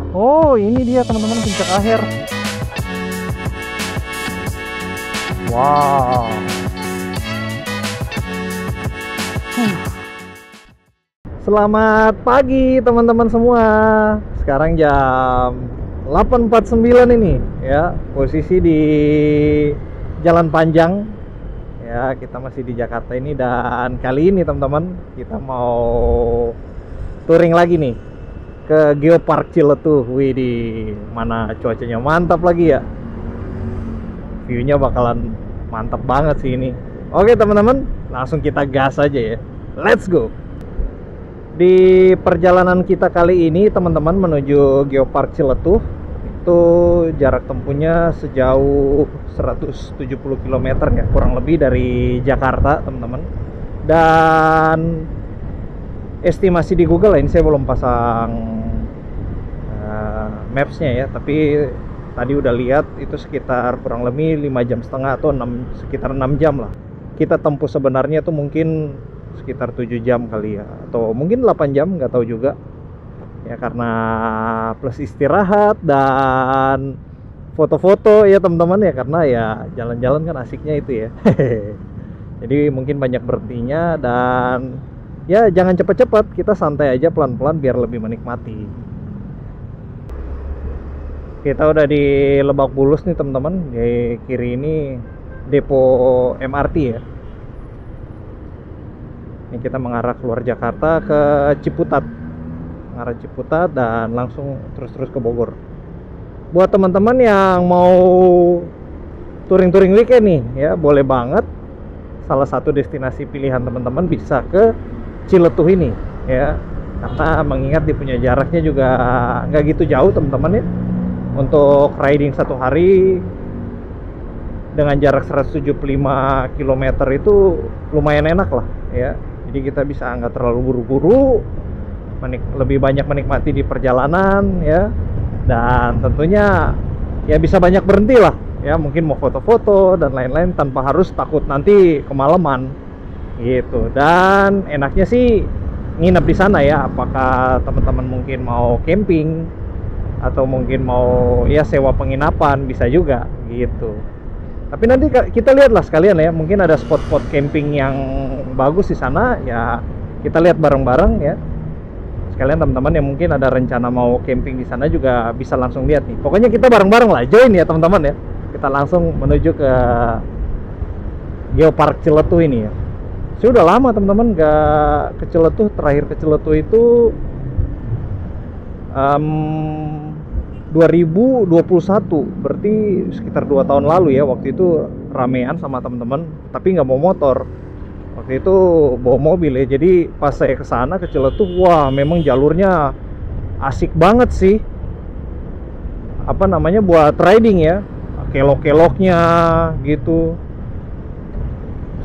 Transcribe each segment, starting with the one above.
Oh, ini dia teman-teman puncak akhir. Wow. Selamat pagi teman-teman semua. Sekarang jam 8.49 ini ya. Posisi di Jalan Panjang. Ya, kita masih di Jakarta ini, dan kali ini teman-teman kita mau touring lagi nih ke Geopark Ciletuh. Wih, di mana cuacanya mantap lagi ya. View-nya bakalan mantap banget sih ini. Oke teman-teman, langsung kita gas aja ya. Let's go. Di perjalanan kita kali ini teman-teman menuju Geopark Ciletuh itu jarak tempuhnya sejauh 170 km ya, kurang lebih dari Jakarta teman-teman. Dan estimasi di Google, ini saya belum pasang maps-nya ya, tapi tadi udah lihat itu sekitar kurang lebih 5,5 jam atau sekitar 6 jam lah. Kita tempuh sebenarnya tuh mungkin sekitar 7 jam kali ya, atau mungkin 8 jam, nggak tahu juga ya, karena plus istirahat dan foto-foto ya teman-teman ya, karena ya jalan-jalan kan asiknya itu ya. Jadi mungkin banyak berhentinya, dan ya jangan cepat-cepat, kita santai aja pelan-pelan biar lebih menikmati. Kita udah di Lebak Bulus nih teman-teman. Di kiri ini depo MRT ya. Ini kita mengarah keluar Jakarta ke Ciputat, mengarah Ciputat dan langsung terus ke Bogor. Buat teman-teman yang mau touring weekend nih ya, boleh banget. Salah satu destinasi pilihan teman-teman bisa ke Ciletuh ini ya, karena mengingat dia punya jaraknya juga nggak gitu jauh teman-teman ya. Untuk riding satu hari dengan jarak 175 km itu lumayan enak lah ya. Jadi kita bisa nggak terlalu buru-buru, lebih banyak menikmati di perjalanan ya, dan tentunya ya bisa banyak berhenti lah ya, mungkin mau foto-foto dan lain-lain tanpa harus takut nanti kemalaman gitu. Dan enaknya sih nginep di sana ya, apakah teman-teman mungkin mau camping atau mungkin mau ya sewa penginapan, bisa juga gitu. Tapi nanti kita lihatlah sekalian ya, mungkin ada spot-spot camping yang bagus di sana ya, kita lihat bareng-bareng ya. Sekalian teman-teman yang mungkin ada rencana mau camping di sana juga bisa langsung lihat nih. Pokoknya kita bareng-bareng lah, join ya teman-teman ya. Kita langsung menuju ke Geopark Ciletuh ini ya. Saya udah lama teman-teman gak ke Ciletuh. Terakhir ke Ciletuh itu 2021, berarti sekitar 2 tahun lalu ya. Waktu itu ramean sama teman-teman, tapi nggak mau motor. Waktu itu bawa mobil ya. Jadi pas saya ke sana ke Ciletuh, wah memang jalurnya asik banget sih. Apa namanya, buat riding ya, kelok-keloknya gitu.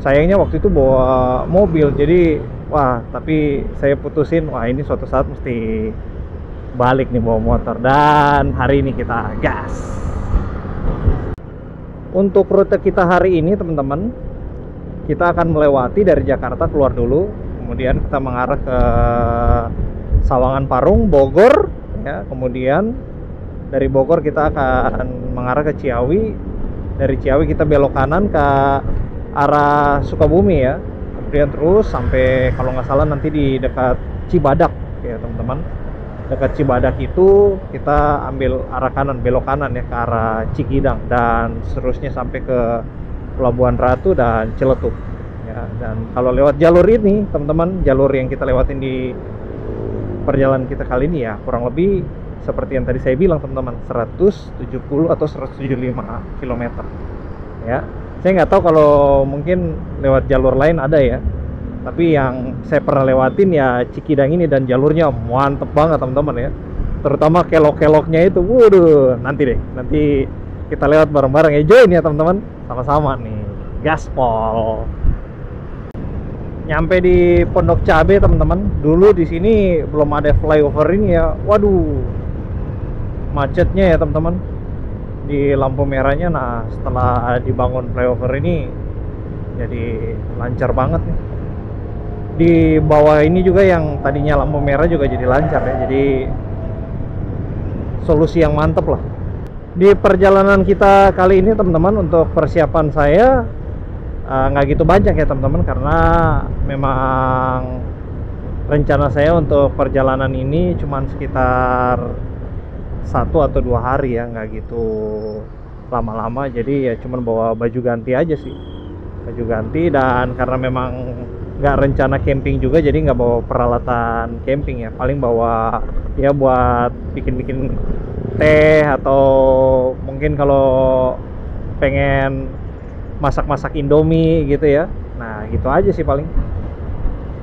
Sayangnya waktu itu bawa mobil, jadi wah, tapi saya putusin, wah ini suatu saat mesti balik nih bawa motor, dan hari ini kita gas. Untuk rute kita hari ini teman-teman, kita akan melewati dari Jakarta keluar dulu, kemudian kita mengarah ke Sawangan Parung, Bogor ya. Kemudian dari Bogor kita akan mengarah ke Ciawi. Dari Ciawi kita belok kanan ke arah Sukabumi ya. Kemudian terus sampai kalau nggak salah nanti di dekat Cibadak ya teman-teman. Dekat Cibadak itu kita ambil arah kanan, belok kanan ya ke arah Cikidang, dan seterusnya sampai ke Pelabuhan Ratu dan Ciletuh ya. Dan kalau lewat jalur ini teman-teman, jalur yang kita lewatin di perjalanan kita kali ini ya, kurang lebih seperti yang tadi saya bilang teman-teman, 170 atau 175 km ya. Saya nggak tahu kalau mungkin lewat jalur lain ada ya, tapi yang saya pernah lewatin ya Cikidang ini, dan jalurnya mantep banget teman-teman ya. Terutama kelok-keloknya itu, waduh, nanti kita lewat bareng-bareng ya, join ya teman-teman, sama-sama nih gaspol. Nyampe di Pondok Cabe teman-teman. Dulu di sini belum ada flyover ini ya, waduh, macetnya ya teman-teman di lampu merahnya. Nah setelah dibangun flyover ini jadi lancar banget nih. Di bawah ini juga yang tadinya lampu merah juga jadi lancar ya. Jadi solusi yang mantep lah. Di perjalanan kita kali ini teman-teman, untuk persiapan saya nggak gitu banyak ya teman-teman, karena memang rencana saya untuk perjalanan ini cuman sekitar 1 atau 2 hari ya, nggak gitu lama-lama. Jadi ya cuman bawa baju ganti aja sih, baju ganti. Dan karena memang nggak rencana camping juga, jadi nggak bawa peralatan camping ya, paling bawa ya buat bikin-bikin teh, atau mungkin kalau pengen masak-masak Indomie gitu ya. Nah gitu aja sih paling,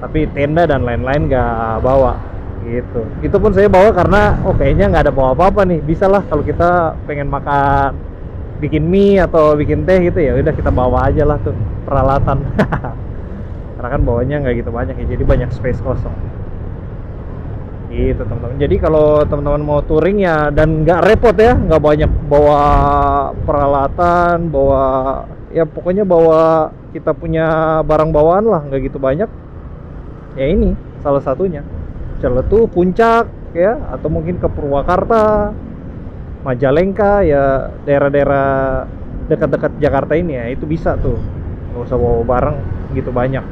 tapi tenda dan lain-lain nggak bawa gitu. Itu pun saya bawa karena kayaknya nggak ada bawa apa-apa nih, bisa lah kalau kita pengen makan, bikin mie atau bikin teh gitu, ya udah kita bawa aja lah tuh peralatan. Karena kan bawanya nggak gitu banyak ya, jadi banyak space kosong gitu teman-teman. Jadi kalau teman-teman mau touring ya, dan nggak repot ya, nggak banyak bawa peralatan, bawa ya pokoknya bawa kita punya barang bawaan lah, nggak gitu banyak ya. Ini salah satunya Celetu, Puncak ya, atau mungkin ke Purwakarta, Majalengka ya, daerah-daerah dekat-dekat Jakarta ini ya, itu bisa tuh, nggak usah bawa barang gitu banyak.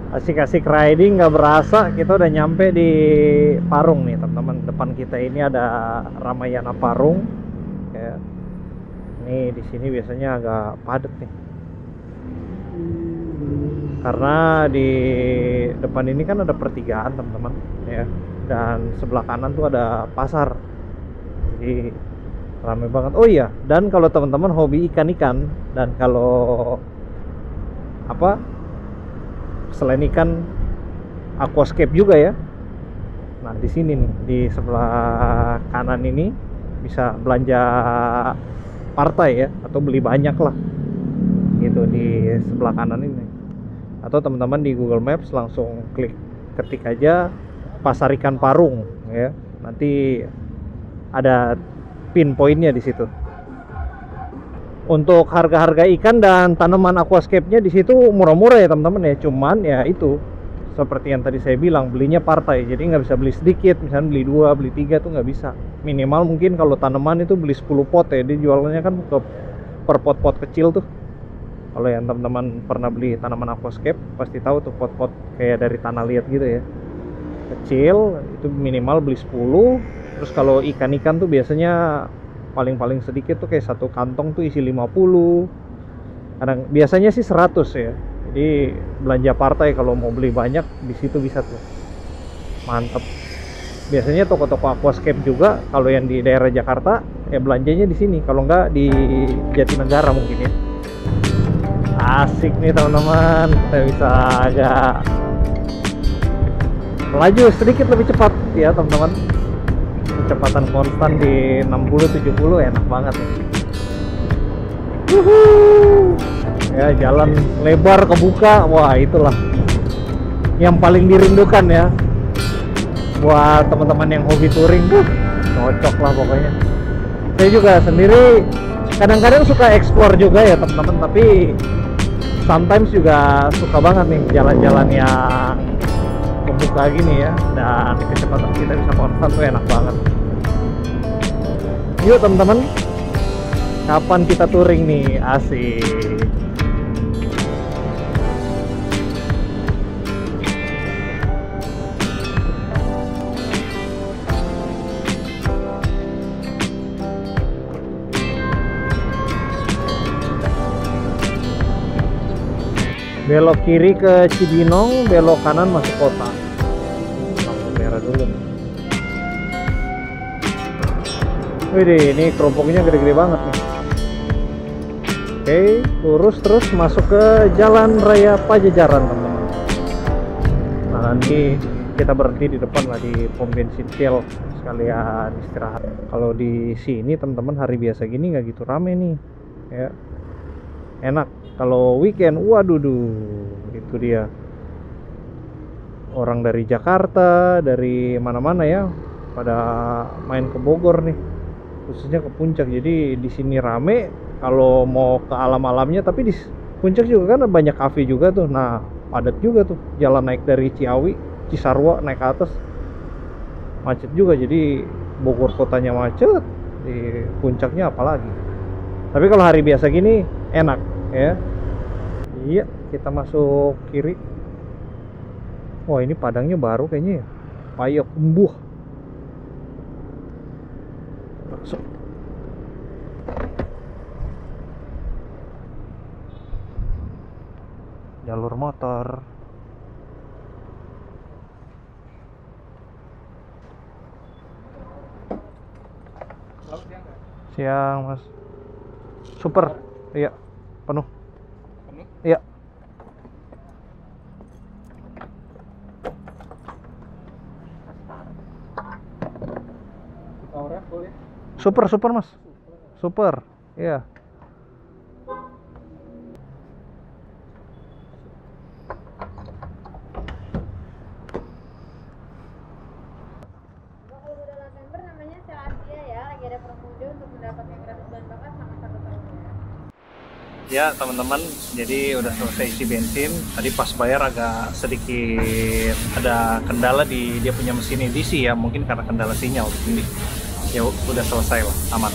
Asik-asik riding, nggak berasa kita udah nyampe di Parung nih teman-teman. Depan kita ini ada Ramayana Parung ya. Nih di sini biasanya agak padat nih, karena di depan ini kan ada pertigaan teman-teman ya, dan sebelah kanan tuh ada pasar, jadi ramai banget. Oh iya, dan kalau teman-teman hobi ikan-ikan, dan kalau selain ikan, aquascape juga ya. Nah di sini nih, di sebelah kanan ini bisa belanja partai ya, atau beli banyak lah gitu di sebelah kanan ini. Atau teman-teman di Google Maps langsung ketik aja pasar ikan Parung ya, nanti ada pinpointnya di situ. Untuk harga-harga ikan dan tanaman aquascape-nya di situ murah-murah ya teman-teman ya. Cuman ya itu seperti yang tadi saya bilang, belinya partai, jadi nggak bisa beli sedikit. Misalnya beli 2, beli 3 tuh nggak bisa. Minimal mungkin kalau tanaman itu beli 10 pot ya, dia jualnya kan per pot-pot kecil tuh. Kalau yang teman-teman pernah beli tanaman aquascape pasti tahu tuh, pot-pot kayak dari tanah liat gitu ya, kecil, itu minimal beli 10. Terus kalau ikan-ikan tuh biasanya paling sedikit tuh kayak satu kantong tuh isi 50, kadang biasanya sih 100 ya. Jadi belanja partai kalau mau beli banyak di situ bisa tuh, mantep. Biasanya toko-toko aquascape juga kalau yang di daerah Jakarta ya belanjanya di sini, kalau nggak di Jatinegara mungkin ya. Asik nih teman-teman, kita bisa agak melaju sedikit lebih cepat ya teman-teman. Kecepatan konstan di 60-70 enak banget ya. Ya jalan lebar kebuka, wah itulah yang paling dirindukan ya buat teman-teman yang hobi touring. Cocok lah pokoknya. Saya juga sendiri kadang-kadang suka explore juga ya teman-teman, tapi sometimes juga suka banget nih jalan-jalan yang kebuka gini ya, dan kecepatan kita bisa konstan tuh enak banget. Yuk teman-teman, kapan kita touring nih? Asik. Belok kiri ke Cibinong, belok kanan masuk kota. Lampu merah dulu. Wih, ini kerupuknya gede-gede banget nih. Oke, lurus terus masuk ke Jalan Raya Pajajaran teman-teman. Nah nanti kita berhenti di depan lah, di pom bensin Shell, sekalian istirahat. Kalau di sini teman-teman hari biasa gini nggak gitu rame nih ya, enak. Kalau weekend, waduh, itu dia. Orang dari Jakarta, dari mana-mana ya, pada main ke Bogor nih, khususnya ke Puncak. Jadi di sini rame kalau mau ke alam-alamnya, tapi di Puncak juga kan banyak kafe juga tuh. Nah, padat juga tuh. Jalan naik dari Ciawi, Cisarua naik ke atas, macet juga. Jadi Bogor kotanya macet, di puncaknya apalagi. Tapi kalau hari biasa gini enak ya. Iya, kita masuk kiri. Wah, ini Padangnya baru kayaknya ya. Payakumbuh. Masuk. Jalur motor. Siang, Mas. Super. Iya, penuh. Iya. Super, super, Mas. Super. Iya. Ya teman-teman, jadi udah selesai isi bensin. Tadi pas bayar agak sedikit ada kendala di dia punya mesin edisi ya, mungkin karena kendala sinyal. Jadi ya udah selesai lah, aman.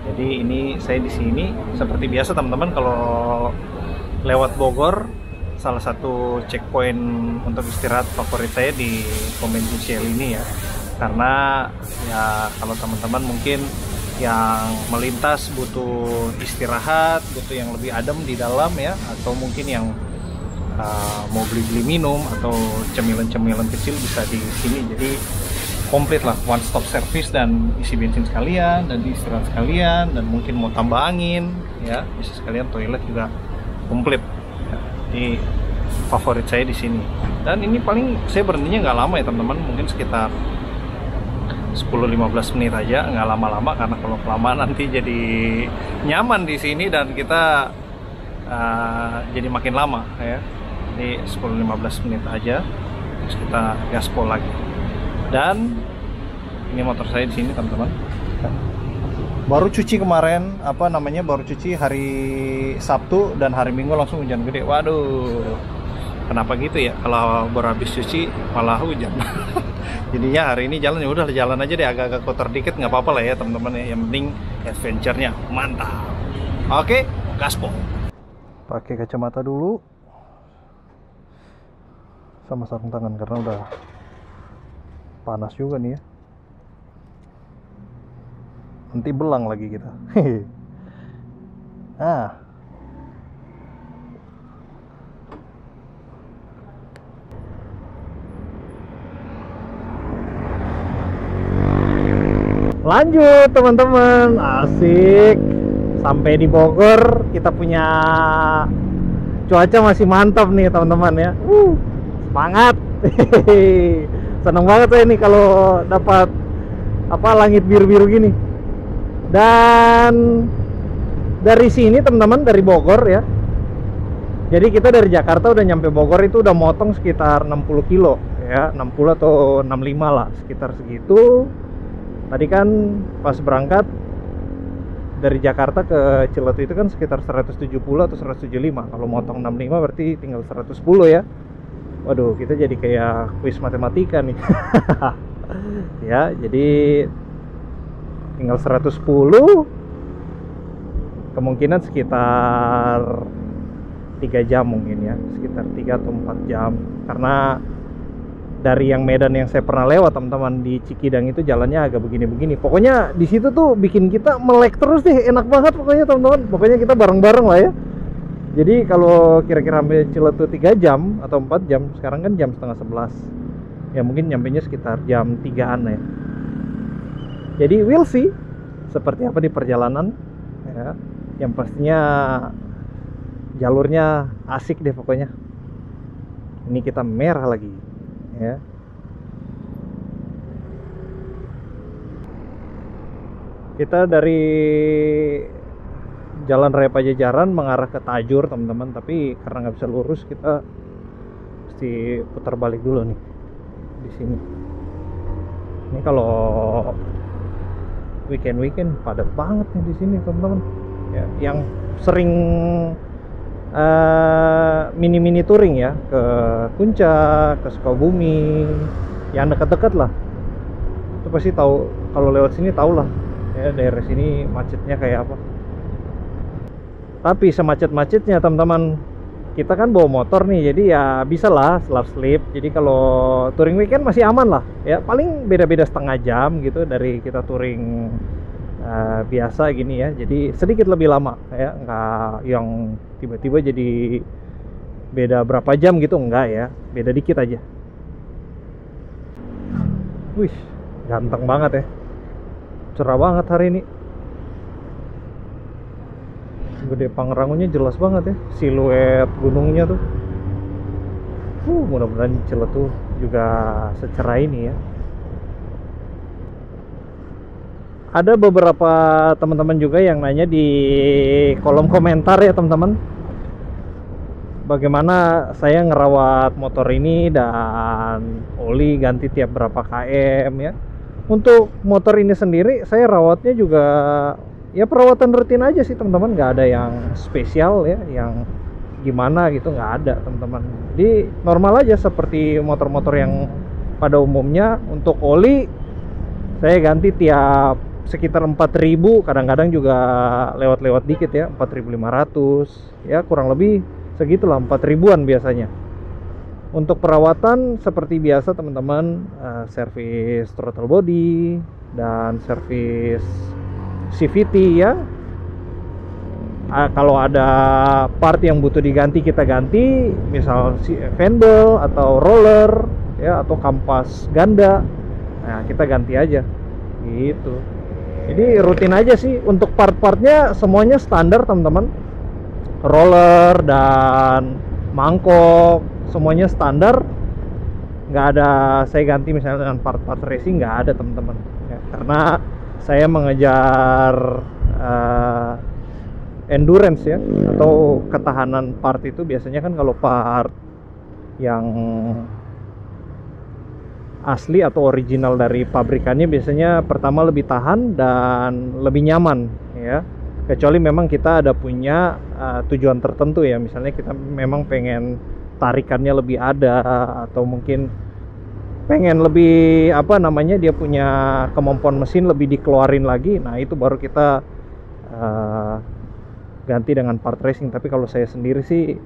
Jadi ini saya di sini seperti biasa teman-teman, kalau lewat Bogor, salah satu checkpoint untuk istirahat favorit saya di Kombensi Shell ini ya. Karena ya kalau teman-teman mungkin yang melintas butuh istirahat, butuh yang lebih adem di dalam ya, atau mungkin yang mau beli-beli minum atau cemilan-cemilan kecil bisa di sini. Jadi komplit lah, one stop service, dan isi bensin sekalian, dan istirahat sekalian, dan mungkin mau tambah angin ya, bisa sekalian toilet juga komplit. Ya, ini favorit saya di sini. Dan ini paling saya berhentinya nggak lama ya teman-teman, mungkin sekitar 10-15 menit aja, nggak lama-lama, karena kalau kelamaan nanti jadi nyaman di sini dan kita jadi makin lama ya. Ini 10-15 menit aja, terus kita gaspol lagi. Dan ini motor saya di sini teman-teman. Baru cuci kemarin, baru cuci hari Sabtu, dan hari Minggu langsung hujan gede. Waduh, kenapa gitu ya? Kalau baru habis cuci malah hujan. Jadinya hari ini jalan, ya udah jalan aja deh, agak-agak kotor dikit nggak apa-apa lah ya teman-teman ya. Yang penting adventure-nya mantap. Oke, gaspol. Pakai kacamata dulu sama sarung tangan karena udah panas juga nih ya. Nanti belang lagi kita. Lanjut teman-teman, asik. Sampai di Bogor, kita punya cuaca masih mantap nih teman-teman ya. Semangat. Seneng banget saya nih kalau dapat langit biru-biru gini. Dan dari sini teman-teman, dari Bogor ya. Jadi kita dari Jakarta udah nyampe Bogor itu udah motong sekitar 60 kilo ya, 60 atau 65 lah, sekitar segitu. Tadi kan pas berangkat dari Jakarta ke Ciletu itu kan sekitar 170 atau 175. Kalau motong 65 berarti tinggal 110 ya. Waduh, kita jadi kayak kuis matematika nih. Ya, jadi tinggal 110. Kemungkinan sekitar 3 jam mungkin ya, sekitar 3 atau 4 jam. Karena dari yang Medan yang saya pernah lewat teman-teman, di Cikidang itu jalannya agak begini-begini. Pokoknya di situ tuh bikin kita melek terus deh, enak banget pokoknya teman-teman. Pokoknya kita bareng-bareng lah ya. Jadi kalau kira-kira sampai Ciletu 3 jam atau 4 jam, sekarang kan jam setengah 11. Ya mungkin nyampenya sekitar jam 3-an ya. Jadi we'll see seperti apa di perjalanan ya. Yang pastinya jalurnya asik deh pokoknya. Ini kita merah lagi ya. Kita dari Jalan Raya Pajajaran mengarah ke Tajur teman-teman, tapi karena nggak bisa lurus kita mesti putar balik dulu nih di sini. Ini kalau weekend padat banget nih di sini teman-teman ya. Yang sering mini touring ya ke Puncak, ke Sukabumi, yang dekat-dekat lah, itu pasti tahu kalau lewat sini tau lah ya, daerah sini macetnya kayak apa. Tapi semacet-macetnya teman-teman, kita kan bawa motor nih, jadi ya bisa lah slip. Jadi kalau touring weekend masih aman lah ya, paling beda-beda setengah jam gitu dari kita touring biasa gini ya. Jadi sedikit lebih lama ya, nggak yang tiba-tiba jadi beda berapa jam gitu, enggak ya, beda dikit aja. Wih, ganteng banget ya, cerah banget hari ini. Gede Pangrangonya jelas banget ya, siluet gunungnya tuh. Mudah-mudahan Ciletuh juga secerah ini ya. Ada beberapa teman-teman juga yang nanya di kolom komentar ya teman-teman, bagaimana saya ngerawat motor ini dan oli ganti tiap berapa km ya. Untuk motor ini sendiri saya rawatnya juga ya perawatan rutin aja sih teman-teman, nggak ada yang spesial ya, yang gimana gitu, nggak ada teman-teman. Jadi normal aja seperti motor-motor yang pada umumnya. Untuk oli saya ganti tiap sekitar 4.000, kadang-kadang juga lewat-lewat dikit ya, 4.500 ya, kurang lebih segitulah, 4.000-an biasanya. Untuk perawatan seperti biasa teman-teman, servis throttle body dan servis CVT ya. Kalau ada part yang butuh diganti kita ganti, misal vandal atau roller ya, atau kampas ganda, nah kita ganti aja gitu. Jadi rutin aja sih. Untuk part-partnya semuanya standar teman-teman, roller dan mangkok semuanya standar, nggak ada saya ganti misalnya dengan part-part racing, nggak ada teman-teman ya, karena saya mengejar endurance ya, atau ketahanan part. Itu biasanya kan kalau part yang asli atau original dari pabrikannya biasanya pertama lebih tahan dan lebih nyaman ya, kecuali memang kita ada punya tujuan tertentu ya, misalnya kita memang pengen tarikannya lebih ada, atau mungkin pengen lebih apa namanya, dia punya kemampuan mesin lebih dikeluarin lagi, nah itu baru kita ganti dengan part racing. Tapi kalau saya sendiri sih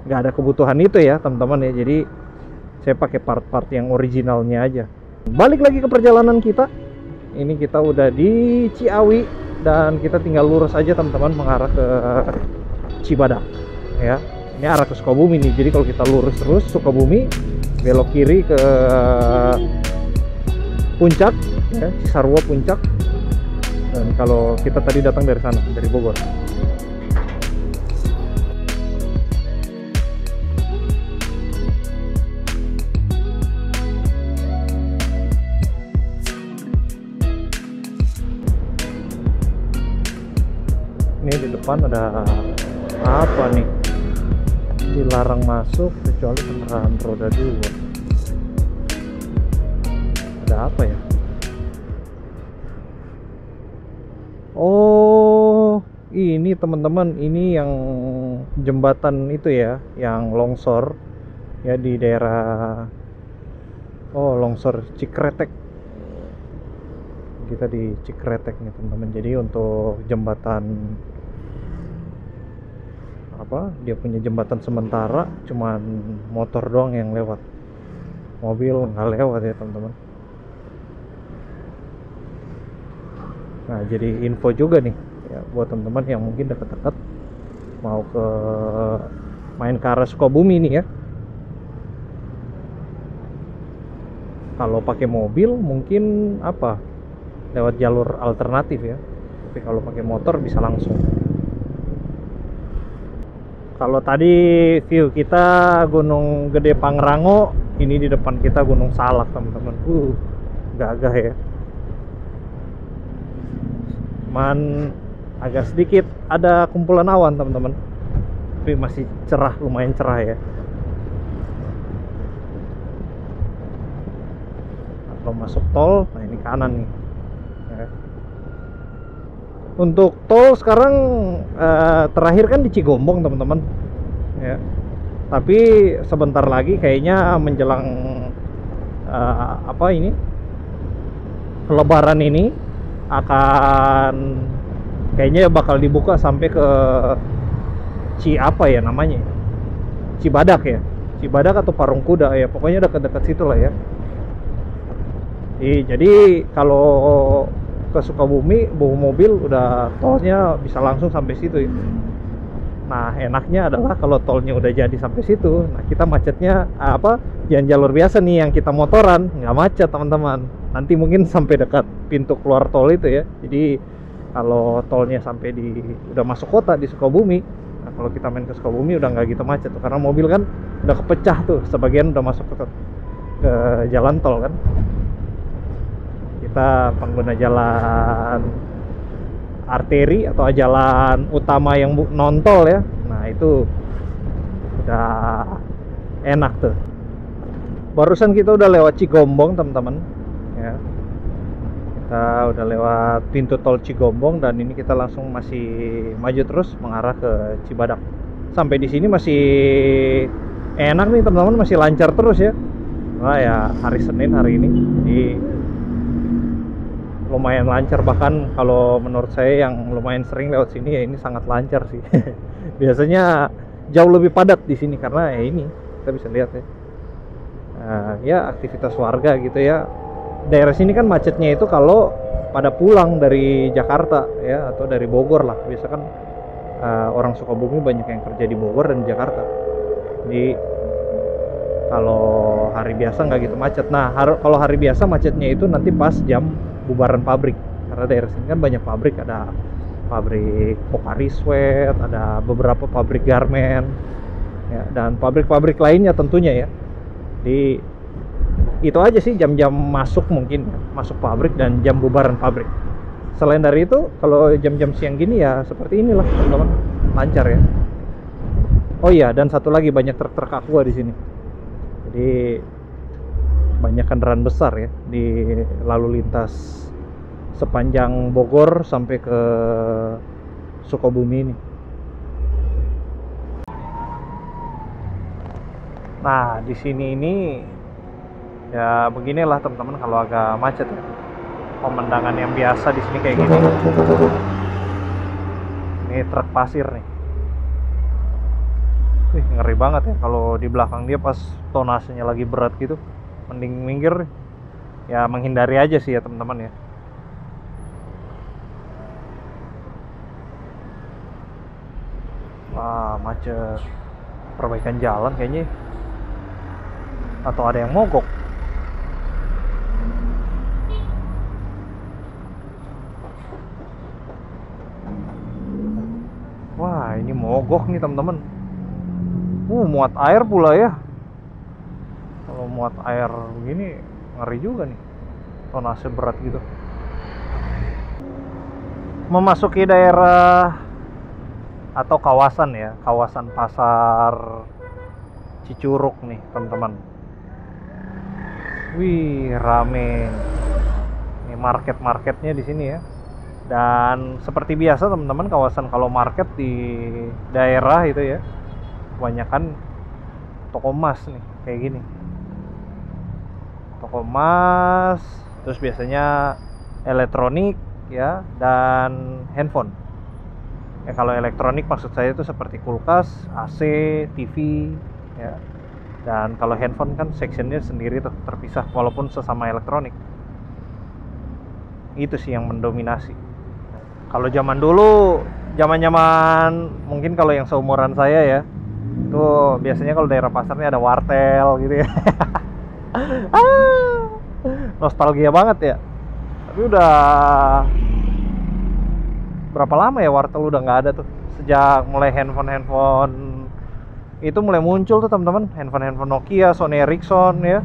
nggak ada kebutuhan itu ya teman-teman ya, jadi saya pakai part-part yang originalnya aja. Balik lagi ke perjalanan kita. Ini kita udah di Ciawi dan kita tinggal lurus aja teman-teman, mengarah ke Cibadak ya. Ini arah ke Sukabumi nih. Jadi kalau kita lurus terus Sukabumi, belok kiri ke Puncak ya, Cisarua Puncak. Dan kalau kita tadi datang dari sana, dari Bogor. Ini di depan ada apa nih? Dilarang masuk kecuali kendaraan roda 2. Ada apa ya? Oh, ini teman-teman, ini yang jembatan itu ya, yang longsor ya di daerah, oh longsor Cikretek. Kita di Cikretek nih teman-teman. Jadi untuk jembatan apa, dia punya jembatan sementara, cuman motor doang yang lewat, mobil nggak lewat ya teman-teman. Nah jadi info juga nih ya, buat teman-teman yang mungkin dekat-dekat mau ke main ke arah Sukabumi nih ya. Kalau pakai mobil mungkin apa, lewat jalur alternatif ya, tapi kalau pakai motor bisa langsung. Kalau tadi view kita Gunung Gede Pangrango, ini di depan kita Gunung Salak teman-teman. Gagah ya. Cuman agak sedikit ada kumpulan awan teman-teman, tapi masih cerah, lumayan cerah ya. Kalau masuk tol, nah ini kanan nih. Untuk tol sekarang terakhir kan di Cigombong teman-teman ya, tapi sebentar lagi kayaknya menjelang apa ini, Lebaran ini akan kayaknya bakal dibuka sampai ke apa ya namanya, Cibadak ya, Cibadak atau Parung Kuda ya, pokoknya dekat-dekat situ lah ya. Jadi kalau ke Sukabumi bawa mobil udah tolnya bisa langsung sampai situ ya. Nah enaknya adalah kalau tolnya udah jadi sampai situ, nah kita macetnya jangan jalur biasa nih yang kita motoran, nggak macet teman-teman. Nanti mungkin sampai dekat pintu keluar tol itu ya. Jadi kalau tolnya sampai udah masuk kota di Sukabumi, nah kalau kita main ke Sukabumi udah nggak gitu macet tuh, karena mobil kan udah kepecah tuh, sebagian udah masuk ke jalan tol kan. Kita pengguna jalan arteri atau jalan utama yang non tol ya, nah itu udah enak tuh. Barusan kita udah lewat Cigombong teman-teman ya, kita udah lewat pintu tol Cigombong dan ini kita langsung masih maju terus mengarah ke Cibadak. Sampai di sini masih enak nih teman-teman, masih lancar terus ya. Wah ya, hari Senin hari ini jadi lumayan lancar, bahkan kalau menurut saya yang lumayan sering lewat sini ya ini sangat lancar sih. Biasanya jauh lebih padat di sini karena ya ini kita bisa lihat ya. Ya aktivitas warga gitu ya. Daerah sini kan macetnya itu kalau pada pulang dari Jakarta ya atau dari Bogor lah. Biasa kan orang Sukabumi banyak yang kerja di Bogor dan Jakarta. Jadi kalau hari biasa nggak gitu macet. Nah kalau hari biasa macetnya itu nanti pas jam bubaran pabrik, karena daerah sini kan banyak pabrik, ada pabrik Pocari Sweat, ada beberapa pabrik garment ya, dan pabrik-pabrik lainnya tentunya ya. Di itu aja sih jam-jam masuk mungkin ya, masuk pabrik dan jam bubaran pabrik. Selain dari itu kalau jam-jam siang gini ya seperti inilah teman-teman, lancar ya. Oh iya, dan satu lagi, banyak truk-truk aqua di sini. Jadi banyak kendaraan besar ya di lalu lintas sepanjang Bogor sampai ke Sukabumi ini. Nah di sini ini ya beginilah teman-teman kalau agak macet ya. Pemandangan yang biasa di sini kayak gini. Ini truk pasir nih. Wih, ngeri banget ya kalau di belakang dia pas tonasenya lagi berat gitu. Mending minggir ya, menghindari aja sih ya teman-teman ya. Wah macet, perbaikan jalan kayaknya, atau ada yang mogok. Wah ini mogok nih teman-teman. Muat air pula ya. Kalau muat air begini ngeri juga nih, tonase berat gitu. Memasuki daerah atau kawasan ya, kawasan pasar Cicurug nih teman-teman. Wih rame, ini market-marketnya di sini ya. Dan seperti biasa teman-teman, kawasan kalau market di daerah itu ya, kebanyakan toko emas nih kayak gini. Toko emas, terus biasanya elektronik ya, dan handphone ya. Kalau elektronik maksud saya itu seperti kulkas, AC, TV ya. Dan kalau handphone kan sectionnya sendiri terpisah, walaupun sesama elektronik. Itu sih yang mendominasi. Kalau zaman dulu, zaman mungkin kalau yang seumuran saya ya, itu biasanya kalau daerah pasarnya ada wartel gitu ya. Nostalgia banget ya. Tapi udah berapa lama ya wartel udah nggak ada tuh, sejak mulai handphone itu mulai muncul tuh teman-teman. Handphone Nokia, Sony Ericsson ya.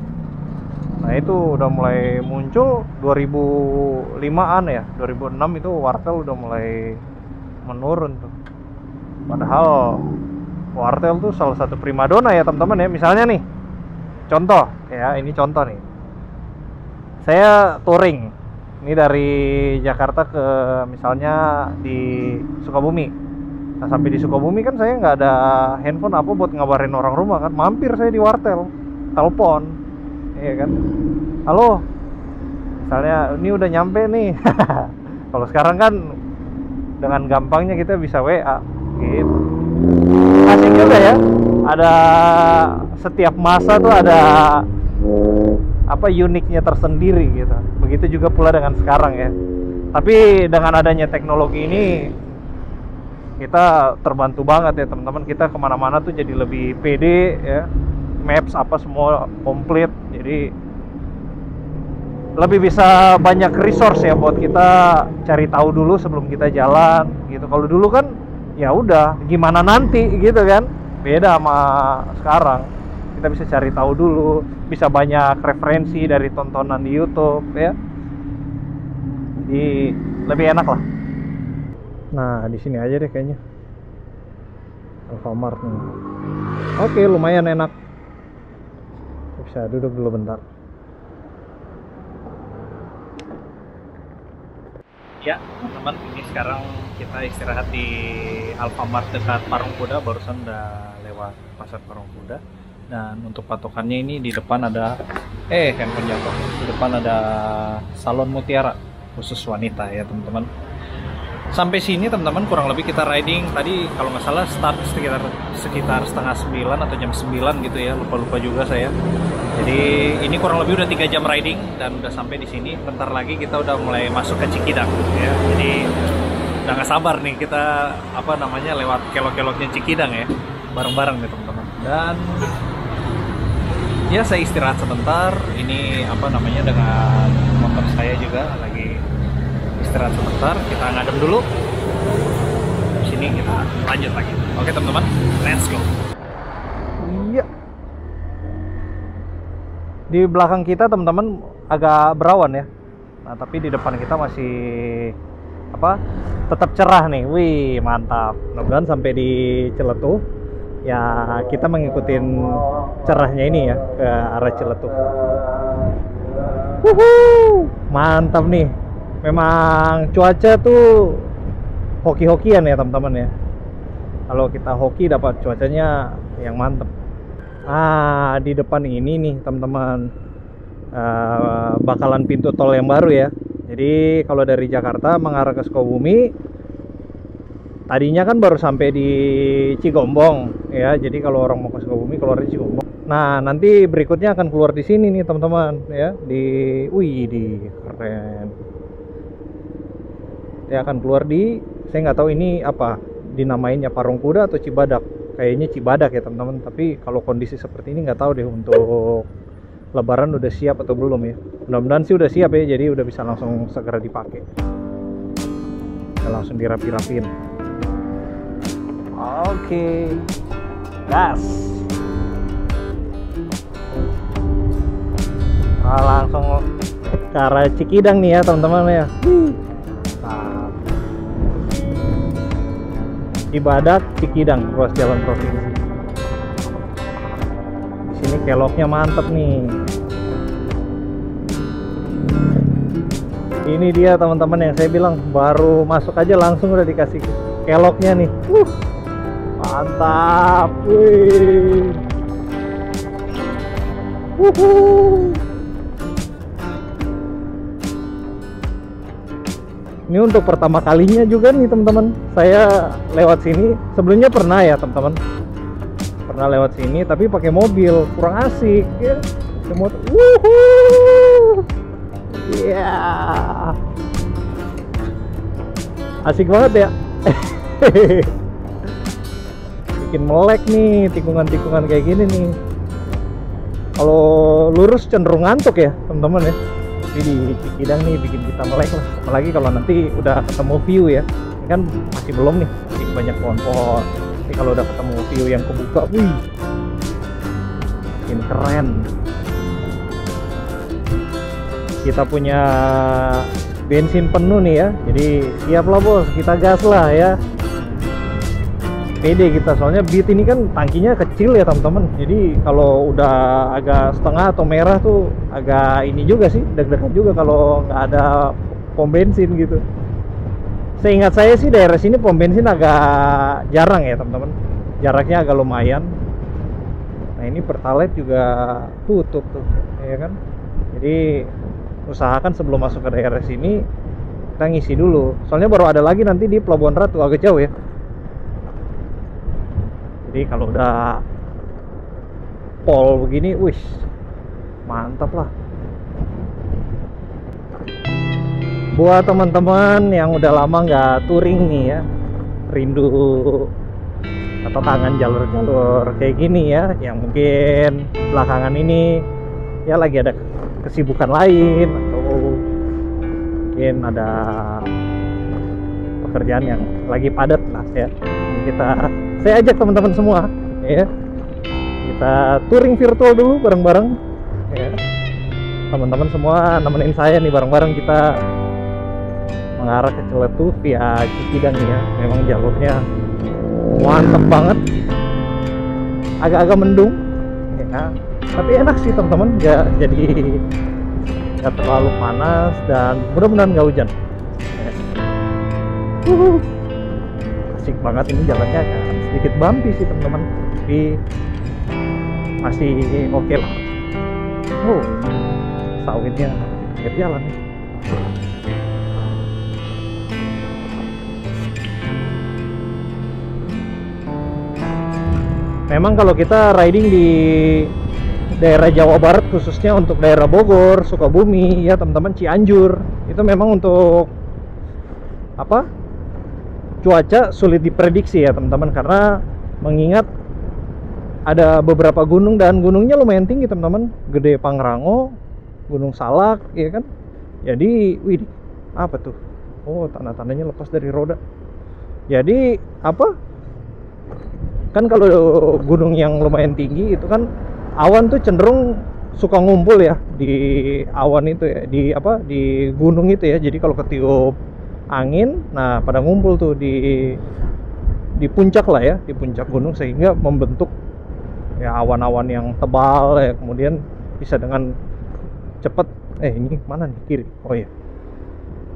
Nah itu udah mulai muncul 2005-an ya, 2006 itu wartel udah mulai menurun tuh. Padahal wartel tuh salah satu primadona ya teman-teman ya. Misalnya nih, contoh ya, ini contoh nih. Saya touring, ini dari Jakarta ke misalnya di Sukabumi. Nah sampai di Sukabumi kan saya nggak ada handphone apa buat ngabarin orang rumah kan. Mampir saya di wartel, telepon, iya kan. Halo, Misalnya ini udah nyampe nih. Kalau sekarang kan dengan gampangnya kita bisa WA gitu. Asik juga ya. Ada setiap masa tuh ada apa uniknya tersendiri gitu. Begitu juga pula dengan sekarang ya. Tapi dengan adanya teknologi ini kita terbantu banget ya teman-teman. Kita kemana-mana tuh jadi lebih pede ya. Maps apa semua komplit. Jadi lebih bisa banyak resource ya buat kita cari tahu dulu sebelum kita jalan gitu. Kalau dulu kan ya udah gimana nanti gitu kan. Beda sama sekarang. Kita bisa cari tahu dulu, bisa banyak referensi dari tontonan di YouTube ya. Jadi lebih enak lah. Nah, di sini aja deh kayaknya. Alfamart nih. Oke, lumayan enak. Bisa duduk dulu bentar. Ya, teman-teman, ini sekarang kita istirahat di Alfamart dekat Parung Kuda. Barusan udah lewat pasar Parung Kuda. Dan untuk patokannya ini di depan ada handphone jatuh. Di depan ada salon mutiara khusus wanita ya, teman-teman. Sampai sini teman-teman kurang lebih kita riding tadi kalau nggak salah start sekitar setengah 9 atau jam 9 gitu ya, lupa juga saya. Jadi ini kurang lebih udah 3 jam riding dan udah sampai di sini. Bentar lagi kita udah mulai masuk ke Cikidang ya. Jadi udah nggak sabar nih kita lewat kelok-keloknya Cikidang ya, bareng-bareng nih teman-teman. Dan ya saya istirahat sebentar. Ini dengan motor saya juga lagi istirahat sebentar, kita ngadem dulu. Sini kita lanjut lagi. Oke teman-teman, let's go. Iya. Di belakang kita teman-teman agak berawan ya. Nah, tapi di depan kita masih tetap cerah nih. Wih, mantap. Mudah-mudahan sampai di Ciletuh ya kita mengikuti cerahnya ini ya ke arah Ciletuh. Mantap nih. Memang cuaca tuh hoki-hokian ya teman-teman ya. Kalau kita hoki dapat cuacanya yang mantep. Di depan ini nih teman-teman bakalan pintu tol yang baru ya. Jadi kalau dari Jakarta mengarah ke Sukabumi, tadinya kan baru sampai di Cigombong ya. Jadi kalau orang mau ke Sukabumi keluar di Cigombong. Nah nanti berikutnya akan keluar di sini nih teman-teman ya. Di keren. Dia akan keluar saya nggak tahu ini apa dinamainnya Parung Kuda atau Cibadak. Kayaknya Cibadak ya teman-teman. Tapi kalau kondisi seperti ini nggak tahu deh untuk Lebaran udah siap atau belum ya. Mudah-mudahan sih udah siap ya. Jadi udah bisa langsung segera dipakai. Kita langsung dirapi-rapin. Oke, gas. Langsung ke arah Cikidang nih ya teman-teman ya. Cibadak, Cikidang, ruas jalan provinsi. Di sini keloknya mantep nih. Ini dia teman-teman yang saya bilang baru masuk aja langsung udah dikasih keloknya nih. Mantap. Wih. Ini untuk pertama kalinya juga nih teman-teman. Saya lewat sini. Sebelumnya pernah ya teman-teman. Pernah lewat sini tapi pakai mobil, kurang asik ya. Semua iya. Asik banget ya. Bikin melek nih tikungan-tikungan kayak gini nih. Kalau lurus cenderung ngantuk ya teman-teman ya. Di Cikidang nih bikin kita melek lah, apalagi kalau nanti udah ketemu view ya. Ini kan masih belum nih, masih banyak pohon-pohon. Tapi kalau udah ketemu view yang kebuka, wih, makin keren. Kita punya bensin penuh nih ya, jadi siap lah bos, kita gas lah ya. Pede kita, soalnya Beat ini kan tangkinya kecil ya teman-teman. Jadi kalau udah agak setengah atau merah tuh agak ini juga sih, deg-degan juga kalau nggak ada pom bensin gitu. Seingat saya sih daerah sini pom bensin agak jarang ya teman-teman, jaraknya agak lumayan. Nah ini Pertalite juga tutup tuh ya kan. Jadi usahakan sebelum masuk ke daerah sini kita ngisi dulu, soalnya baru ada lagi nanti di Pelabuhan Ratu, agak jauh ya. Jadi kalau udah pol begini, wih mantap lah. Buat teman-teman yang udah lama nggak touring nih ya, rindu atau kangen jalur-jalur kayak gini ya, yang mungkin belakangan ini ya lagi ada kesibukan lain atau mungkin ada pekerjaan yang lagi padat lah ya, saya ajak teman-teman semua ya, kita touring virtual dulu bareng-bareng ya. Teman-teman semua nemenin saya nih, bareng-bareng kita mengarah ke Ciletuh via Cikidang ya. Memang jalurnya mantap banget, agak-agak mendung ya, tapi enak sih teman-teman, nggak terlalu panas dan mudah-mudahan nggak hujan ya. Asik banget ini jalannya, sedikit bumpy sih teman-teman, tapi masih oke lah. Sawitnya di pinggir jalan. Memang kalau kita riding di daerah Jawa Barat, khususnya untuk daerah Bogor, Sukabumi ya teman-teman, Cianjur, itu memang untuk apa, cuaca sulit diprediksi ya teman-teman, karena mengingat ada beberapa gunung dan gunungnya lumayan tinggi teman-teman, Gede Pangrango, Gunung Salak ya kan. Jadi wih, apa tuh, oh tanda-tandanya lepas dari roda. Jadi apa, kan kalau gunung yang lumayan tinggi itu kan awan tuh cenderung suka ngumpul ya di awan itu ya, di gunung itu ya. Jadi kalau ketiup angin, nah pada ngumpul tuh di puncak lah ya, di puncak gunung, sehingga membentuk ya awan-awan yang tebal ya, kemudian bisa dengan cepat ini mana nih, kiri, oh ya,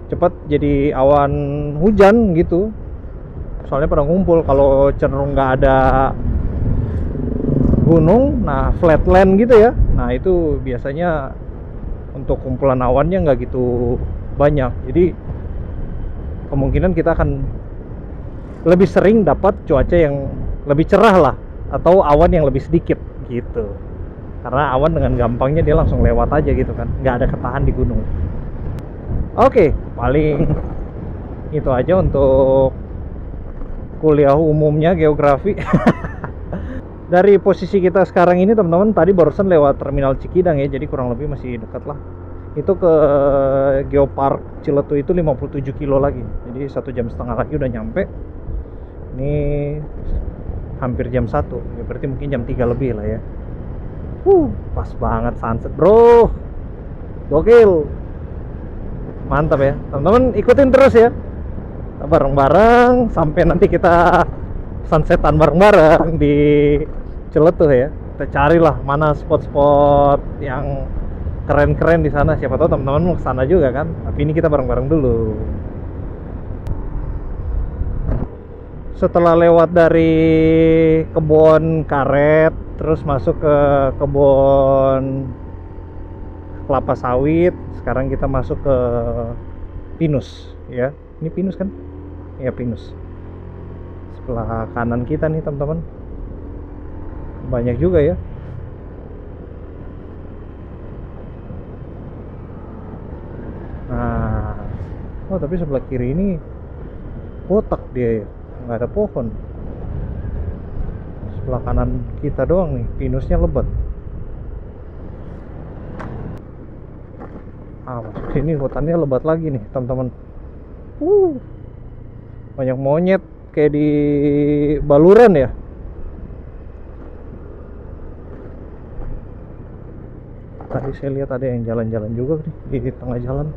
cepat jadi awan hujan gitu, soalnya pada ngumpul. Kalau cenderung nggak ada gunung, nah flatland gitu ya, nah itu biasanya untuk kumpulan awannya nggak gitu banyak, jadi kemungkinan kita akan lebih sering dapat cuaca yang lebih cerah lah, atau awan yang lebih sedikit gitu, karena awan dengan gampangnya dia langsung lewat aja gitu kan, nggak ada ketahan di gunung. Oke, paling itu aja untuk kuliah umumnya geografi. Dari posisi kita sekarang ini teman-teman, tadi barusan lewat terminal Cikidang ya, jadi kurang lebih masih dekat lah. Itu ke Geopark Ciletuh itu 57 kilo lagi, jadi 1,5 jam lagi udah nyampe. Ini hampir jam 1 ya, berarti mungkin jam 3 lebih lah ya. Pas banget sunset bro, gokil, mantap ya teman-teman, ikutin terus ya bareng-bareng sampai nanti kita sunsetan bareng-bareng di Ciletuh ya. Kita carilah mana spot-spot yang keren-keren di sana, siapa tahu teman-teman mau kesana juga kan, tapi ini kita bareng-bareng dulu. Setelah lewat dari kebun karet, terus masuk ke kebun kelapa sawit, sekarang kita masuk ke pinus ya. Ini pinus kan? Ya pinus. Sebelah kanan kita nih teman-teman, banyak juga ya. Nah, oh tapi sebelah kiri ini botak dia ya, nggak ada pohon. Sebelah kanan kita doang nih pinusnya lebat. Masuk sini hutannya lebat lagi nih teman-teman. Banyak monyet kayak di Baluran ya. Tadi saya lihat ada yang jalan-jalan juga nih di tengah jalan.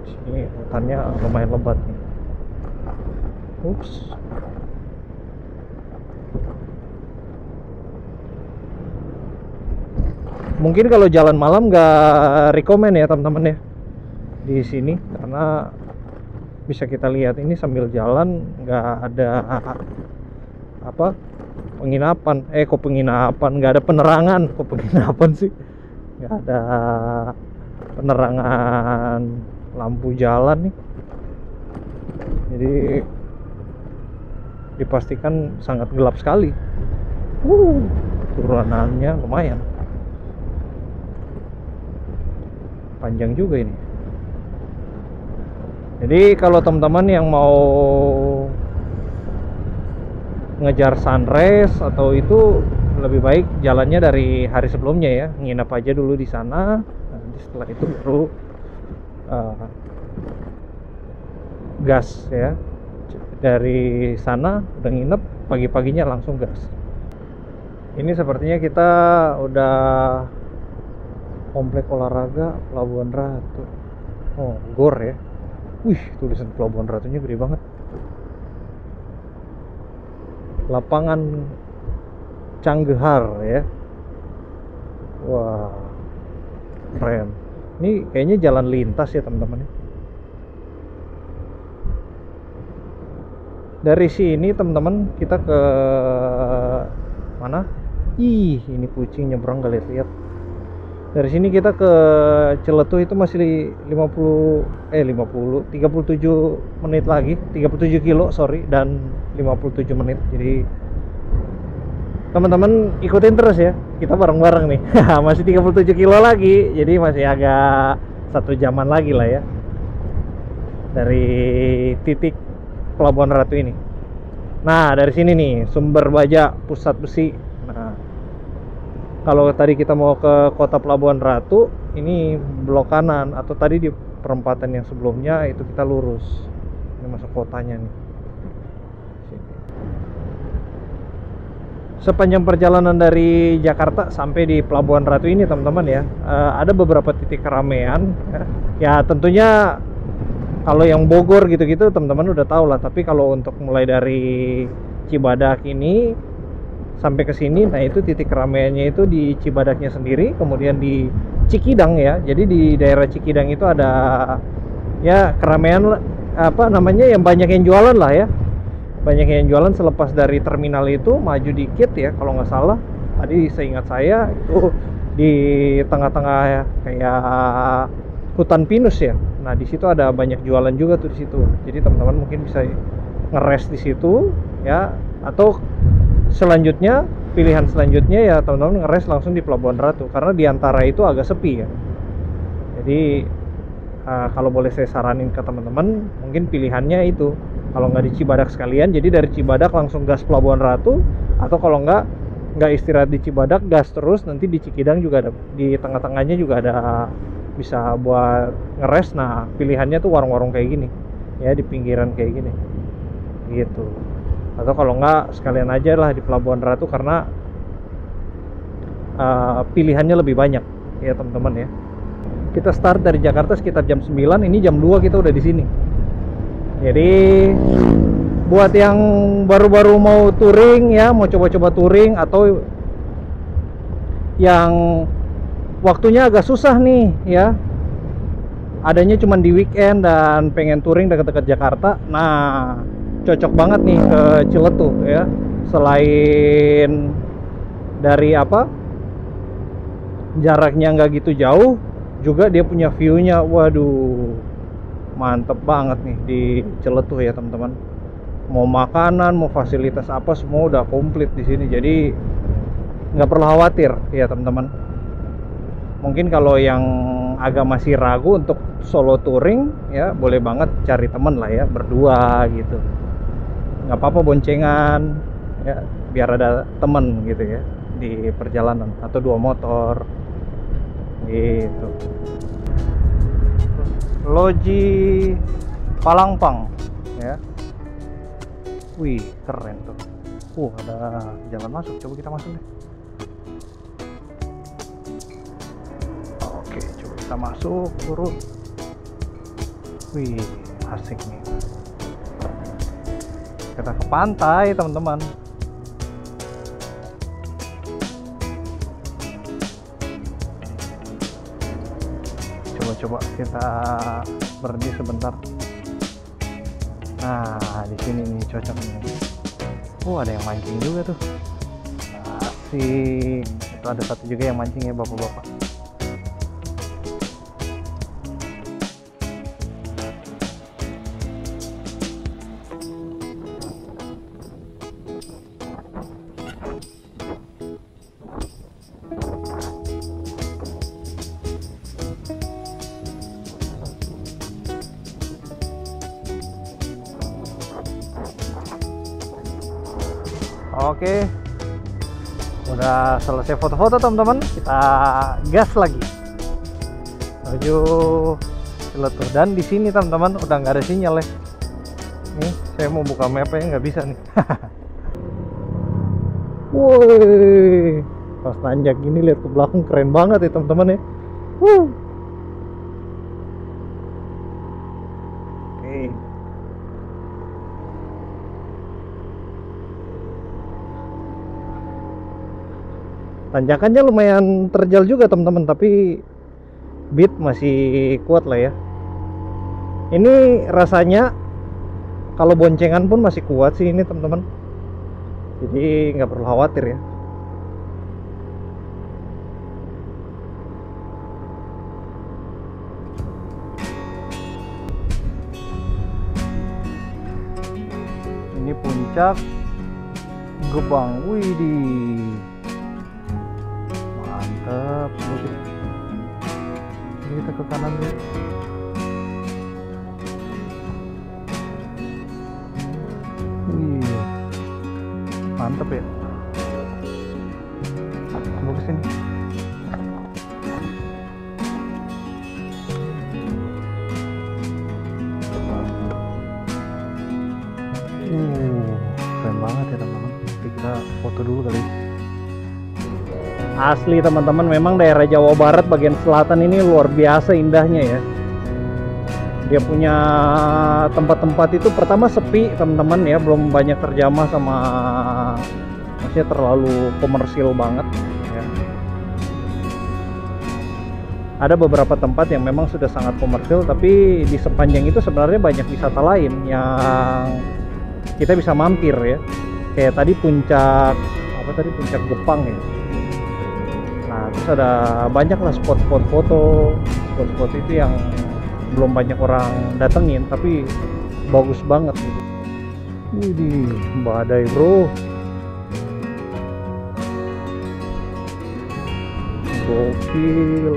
Sini hutannya lumayan lebat nih. Ups. Mungkin kalau jalan malam nggak rekomen ya teman-teman ya di sini, karena bisa kita lihat ini sambil jalan nggak ada apa penginapan, kok penginapan, nggak ada penerangan, kok penginapan sih, nggak ada penerangan lampu jalan nih, jadi dipastikan sangat gelap sekali. Turunannya lumayan panjang juga ini. Jadi kalau teman-teman yang mau ngejar sunrise atau itu, lebih baik jalannya dari hari sebelumnya ya, nginep aja dulu di sana. Nanti setelah itu baru gas ya. Dari sana udah nginep, pagi-paginya langsung gas. Ini sepertinya kita udah komplek olahraga Pelabuhan Ratu. Oh, GOR ya. Wih, tulisan Pelabuhan Ratunya gede banget. Lapangan Canggehar ya. Wah, keren. Ini kayaknya jalan lintas ya teman-teman. Dari sini teman-teman kita ke mana? Ih, ini kucing nyebrang, gak lihat-lihat. Dari sini kita ke Ciletuh itu masih 37 menit lagi, 37 kilo sorry, dan 57 menit. Jadi teman-teman ikutin terus ya, kita bareng-bareng nih. Masih 37 kilo lagi, jadi masih agak 1 jaman lagi lah ya dari titik Pelabuhan Ratu ini. Nah, dari sini nih Sumber Baja, Pusat Besi. Nah, kalau tadi kita mau ke kota Pelabuhan Ratu, ini belok kanan, atau tadi di perempatan yang sebelumnya itu kita lurus. Ini masuk kotanya nih. Sepanjang perjalanan dari Jakarta sampai di Pelabuhan Ratu ini teman-teman ya, ada beberapa titik keramaian ya. Tentunya kalau yang Bogor gitu-gitu teman-teman udah tahu lah, tapi kalau untuk mulai dari Cibadak ini sampai ke sini, nah itu titik keramaiannya itu di Cibadaknya sendiri, kemudian di Cikidang ya. Jadi di daerah Cikidang itu ada ya keramaian apa namanya, yang banyak yang jualan lah ya. Banyak yang jualan selepas dari terminal itu maju dikit ya, kalau nggak salah. Tadi seingat saya itu di tengah-tengah ya, kayak hutan pinus ya. Nah di situ ada banyak jualan juga tuh di situ. Jadi teman-teman mungkin bisa ngeres di situ ya, atau selanjutnya pilihan selanjutnya ya teman-teman ngeres langsung di Pelabuhan Ratu, karena diantara itu agak sepi ya. Jadi kalau boleh saya saranin ke teman-teman, mungkin pilihannya itu, kalau nggak di Cibadak sekalian, jadi dari Cibadak langsung gas Pelabuhan Ratu, atau kalau nggak istirahat di Cibadak, gas terus nanti di Cikidang juga ada, di tengah-tengahnya juga ada bisa buat ngeres. Nah pilihannya tuh warung-warung kayak gini ya, di pinggiran kayak gini gitu. Atau kalau nggak sekalian aja lah di Pelabuhan Ratu, karena pilihannya lebih banyak ya teman-teman ya. Kita start dari Jakarta sekitar jam 9, ini jam 2 kita udah di sini. Jadi buat yang baru-baru mau touring ya, mau coba-coba touring, atau yang waktunya agak susah nih ya, adanya cuma di weekend dan pengen touring dekat-dekat Jakarta, nah cocok banget nih ke Ciletuh ya. Selain dari apa, jaraknya nggak gitu jauh, juga dia punya view-nya, waduh mantep banget nih di Ciletuh ya teman-teman. Mau makanan, mau fasilitas apa, semua udah komplit di sini. Jadi nggak perlu khawatir ya teman-teman. Mungkin kalau yang agak masih ragu untuk solo touring ya, boleh banget cari temen lah ya, berdua gitu. Nggak apa-apa boncengan ya, biar ada temen gitu ya di perjalanan, atau 2 motor gitu. Loji Palangpang ya. Wih keren tuh. Ada jalan masuk, coba kita masuk deh. Oke, coba kita masuk turun. Wih asik nih. Kita ke pantai teman-teman. Coba kita berhenti sebentar. Nah di sini nih cocok nih. Ada yang mancing juga tuh. Asik. Itu ada satu juga yang mancing ya, bapak-bapak. Oke, udah selesai foto-foto teman-teman, kita gas lagi menuju Ciletuh. Dan di sini teman-teman udah nggak ada sinyal ya. Nih saya mau buka mapnya nggak bisa nih. Woi, pas nanjak gini lihat ke belakang keren banget ya teman-teman ya. Oke. Tanjakannya lumayan terjal juga teman-teman, tapi beat masih kuat lah ya. Ini rasanya kalau boncengan pun masih kuat sih ini teman-teman, jadi nggak perlu khawatir ya. Ini puncak Gebang, widih, mantap. Ini kita ke kanan dulu. Wih, mantap ya. Mau ke sini. Keren banget ya teman-teman. Nanti kita foto dulu kali. Asli teman-teman, memang daerah Jawa Barat bagian selatan ini luar biasa indahnya ya. Dia punya tempat-tempat itu pertama sepi teman-teman ya, belum banyak terjamah sama, maksudnya terlalu komersil banget ya. Ada beberapa tempat yang memang sudah sangat komersil, tapi di sepanjang itu sebenarnya banyak wisata lain yang kita bisa mampir ya. Kayak tadi puncak puncak Gepang ya. Nah, terus ada banyak lah spot-spot foto, spot-spot itu yang belum banyak orang datengin, tapi bagus banget gitu. Widih, badai bro. Gokil.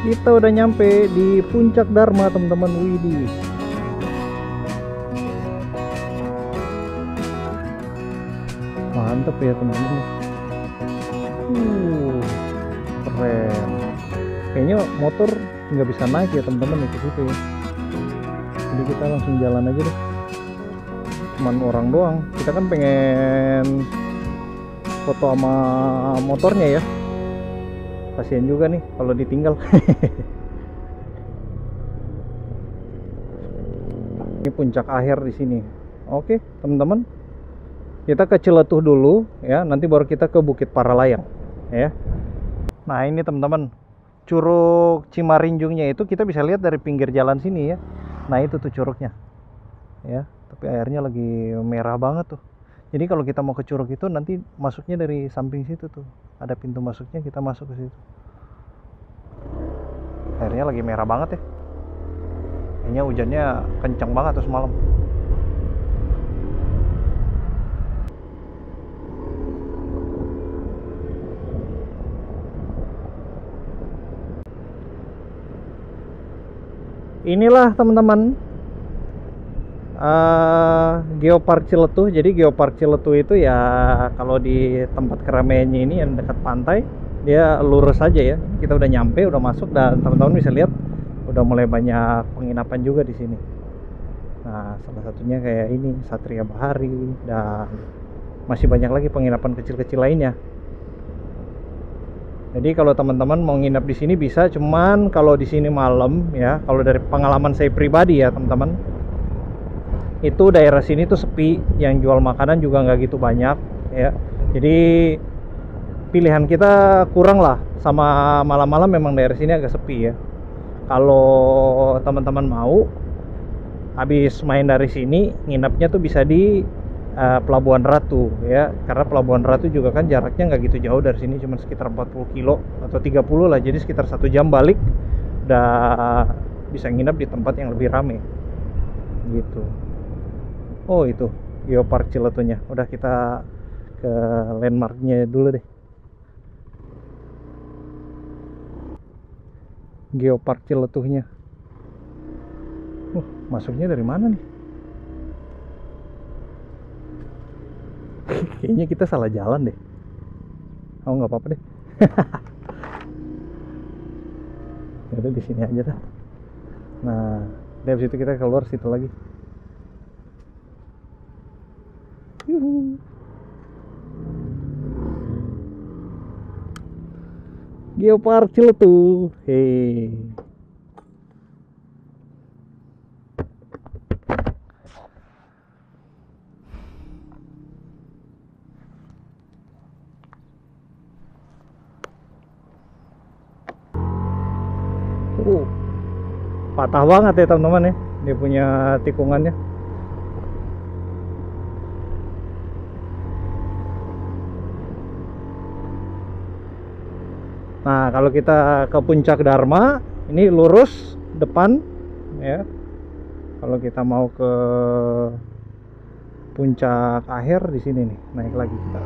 Kita udah nyampe di puncak Dharma teman-teman, widih. Mantep ya teman-teman. Keren. Kayaknya motor nggak bisa naik ya teman-teman itu situ ya. Jadi kita langsung jalan aja deh. Cuman orang doang. Kita kan pengen foto sama motornya ya. Kasian juga nih kalau ditinggal. Ini puncak akhir di sini. Oke, teman-teman. Kita ke Ciletuh dulu ya, nanti baru kita ke Bukit Paralayang ya. Nah, ini teman-teman, Curug Cimarinjungnya itu kita bisa lihat dari pinggir jalan sini ya. Nah, itu tuh curugnya. Ya, tapi airnya lagi merah banget tuh. Jadi kalau kita mau ke curug itu nanti masuknya dari samping situ tuh. Ada pintu masuknya, kita masuk ke situ. Airnya lagi merah banget ya. Kayaknya hujannya kencang banget tuh semalam. Inilah teman-teman Geopark Ciletuh. Jadi Geopark Ciletuh itu ya kalau di tempat keramaiannya ini yang dekat pantai, dia lurus aja ya. Kita udah nyampe, udah masuk, dan teman-teman bisa lihat udah mulai banyak penginapan juga di sini. Nah, salah satunya kayak ini Satria Bahari, dan masih banyak lagi penginapan kecil-kecil lainnya. Jadi kalau teman-teman mau nginap di sini bisa, cuman kalau di sini malam ya, kalau dari pengalaman saya pribadi ya teman-teman, itu daerah sini tuh sepi, yang jual makanan juga nggak gitu banyak ya. Jadi pilihan kita kurang lah, sama malam-malam memang daerah sini agak sepi ya. Kalau teman-teman mau habis main dari sini, nginapnya tuh bisa di Pelabuhan Ratu ya, karena Pelabuhan Ratu juga kan jaraknya nggak gitu jauh dari sini, cuma sekitar 40 kilo atau 30 lah, jadi sekitar 1 jam balik udah bisa nginap di tempat yang lebih rame gitu. Oh, itu Geopark Ciletuhnya. Udah, kita ke landmarknya dulu deh. Geopark Ciletuhnya. Masuknya dari mana nih? Kayaknya kita salah jalan deh. Oh, nggak apa-apa deh. Ya udah di sini aja dah. Nah, dari situ kita keluar situ lagi. Yuhu. Geopark Ciletuh. Hei. Patah banget ya teman-teman ya, dia punya tikungannya. Nah, kalau kita ke Puncak Dharma, ini lurus depan ya. Kalau kita mau ke Puncak Akhir di sini nih, naik lagi kita.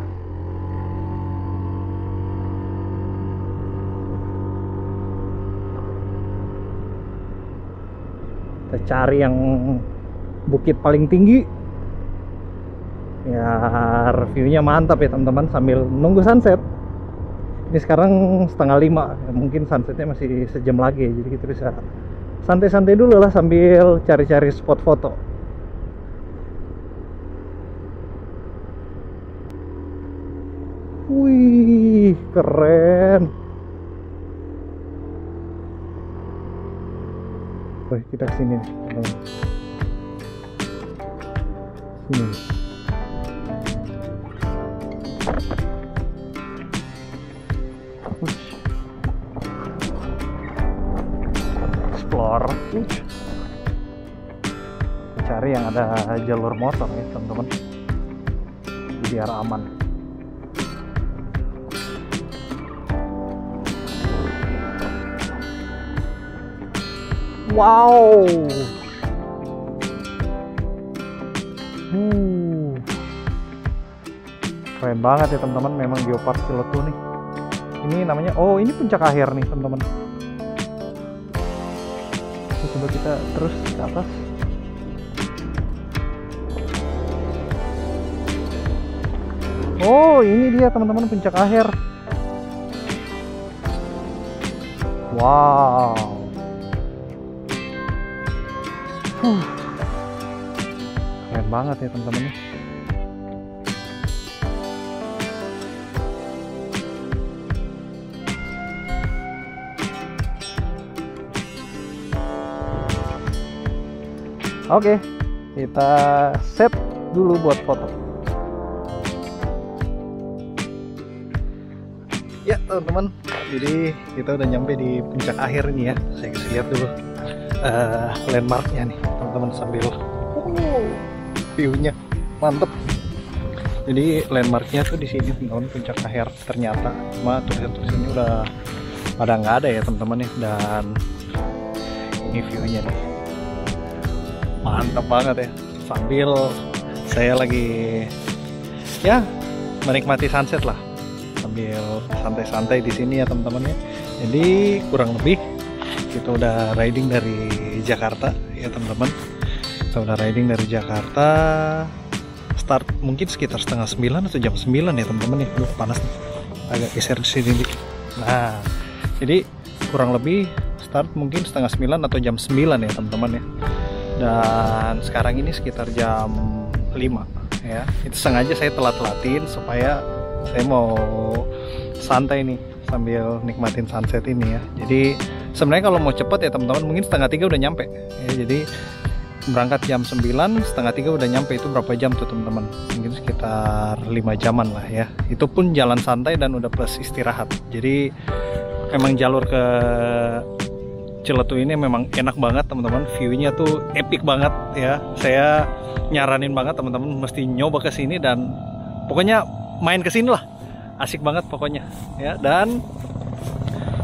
Kita cari yang bukit paling tinggi ya, reviewnya mantap ya teman-teman, sambil nunggu sunset. Ini sekarang 4:30 ya, mungkin sunsetnya masih sejam lagi, jadi kita bisa santai-santai dulu lah sambil cari-cari spot foto. Wih, keren. Wih, kita kesini nih. Sini. Explore. Cari yang ada jalur motor ya teman-teman, biar aman. Wow. Keren banget ya teman-teman, memang Geopark Ciletuh nih. Ini namanya, oh ini Puncak Akhir nih teman-teman. Coba kita terus ke atas. Oh, ini dia teman-teman, Puncak Akhir. Wow. Keren banget ya teman-teman. Oke, kita set dulu buat foto. Ya teman-teman, jadi kita udah nyampe di Puncak Akhir nih ya. Saya kasih lihat dulu landmarknya nih teman-teman, sambil view-nya mantep. Jadi landmarknya tuh di sini teman-teman, Puncak Akhir. Ternyata cuma tulisan-tulisannya udah pada nggak ada ya teman-teman ya. Dan ini view-nya nih mantap banget ya, sambil saya lagi ya menikmati sunset lah, sambil santai-santai di sini ya teman-teman ya. Jadi kurang lebih kita udah riding dari Jakarta ya teman-teman. Kita udah riding dari Jakarta, start mungkin sekitar 8:30 atau jam 9 ya teman-teman ya. Aduh panas nih, agak geser ke sini dikit. Nah, jadi kurang lebih start mungkin 8:30 atau jam 9 ya teman-teman ya. Dan sekarang ini sekitar jam 5 ya. Itu sengaja saya telat-telatin supaya saya mau santai nih sambil nikmatin sunset ini ya. Jadi sebenarnya kalau mau cepet ya teman-teman, mungkin 2:30 udah nyampe ya. Jadi berangkat jam 9, 2:30 udah nyampe. Itu berapa jam tuh teman-teman? Mungkin sekitar 5 jaman lah ya. Itu pun jalan santai dan udah plus istirahat. Jadi memang jalur ke Ciletuh ini memang enak banget teman-teman, view-nya tuh epic banget ya. Saya nyaranin banget teman-teman mesti nyoba ke sini, dan pokoknya main ke sini lah. Asik banget pokoknya ya. Dan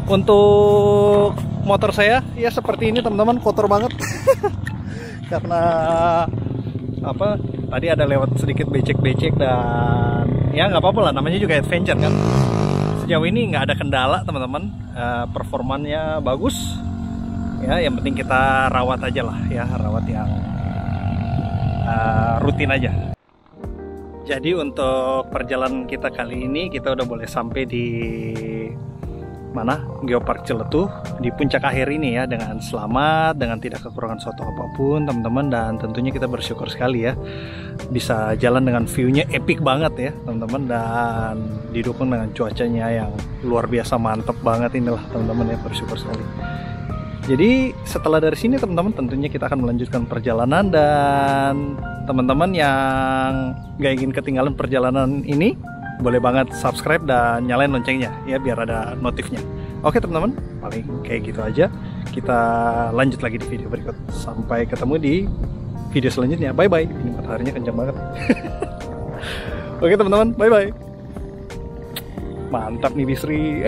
untuk motor saya ya seperti ini teman-teman, kotor banget. Karena apa? Tadi ada lewat sedikit becek-becek, dan ya nggak apa-apa lah, namanya juga adventure kan. Sejauh ini nggak ada kendala teman-teman, performanya bagus. ya, yang penting kita rawat aja lah ya, rawat yang rutin aja. Jadi untuk perjalanan kita kali ini kita udah boleh sampai di mana? Geopark Ciletuh di puncak akhir ini ya, dengan selamat, dengan tidak kekurangan suatu apapun teman-teman, dan tentunya kita bersyukur sekali ya bisa jalan dengan view-nya epic banget ya teman-teman, dan didukung dengan cuacanya yang luar biasa mantep banget inilah teman-teman ya, bersyukur sekali. Jadi setelah dari sini teman-teman tentunya kita akan melanjutkan perjalanan, dan teman-teman yang gak ingin ketinggalan perjalanan ini boleh banget subscribe dan nyalain loncengnya ya biar ada notifnya. Oke teman-teman, paling kayak gitu aja. Kita lanjut lagi di video berikut. Sampai ketemu di video selanjutnya. Bye bye. Ini mataharinya kencang banget. Oke teman-teman, bye bye. Mantap nih Bisri.